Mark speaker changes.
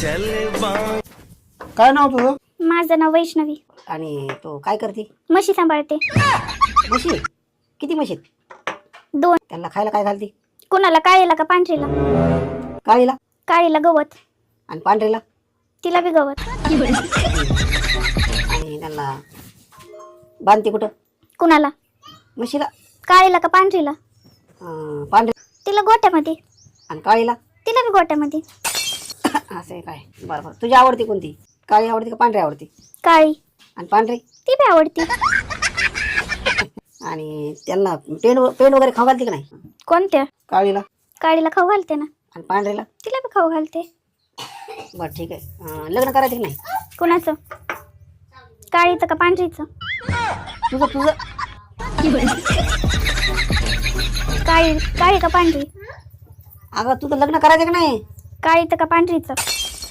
Speaker 1: काय नाव तुझं?
Speaker 2: माझं नाव वैष्णवी.
Speaker 3: आणि तो काय करते?
Speaker 2: म्हशी सांभाळते.
Speaker 3: म्हशी? किती म्हशी?
Speaker 2: 2.
Speaker 3: त्यांना खायला काय घालते?
Speaker 2: कोणाला, काळीला का पांढरीला?
Speaker 3: काळीला?
Speaker 2: काळीला गवत,
Speaker 3: आणि पांढरीला?
Speaker 2: तिला बी गवत.
Speaker 3: आणि त्यांना बांधते कुठं?
Speaker 2: कुणाला?
Speaker 3: म्हशीला?
Speaker 2: काळीला का पांढरीला?
Speaker 3: पांढरी?
Speaker 2: तिला गोट्यामध्ये.
Speaker 3: आणि काळीला?
Speaker 2: तिला बी गोट्यामध्ये.
Speaker 3: असं आहे काय? बरं बरं. तुझी आवडती कोणती? काळी आवडती का पांढरी आवडती?
Speaker 2: काळी.
Speaker 3: आणि पांढरी?
Speaker 2: ती बी आवडती.
Speaker 3: आणि त्यांना पेन वगैरे खाऊ घालते का नाही?
Speaker 2: कोणत्या?
Speaker 3: काळीला?
Speaker 2: काळीला खाऊ घालते ना.
Speaker 3: आणि पांढरीला?
Speaker 2: तिला बी खाऊ घालते.
Speaker 3: बरं ठीक आहे. लग्न करायचं की नाही?
Speaker 2: कुणाचं? काळीचं का पांढरीचं?
Speaker 3: तुझं तुझं
Speaker 2: काळी का पांढरी?
Speaker 3: अगं तुझं लग्न करायचं की नाही?
Speaker 2: काळीचं का पांढरीचं?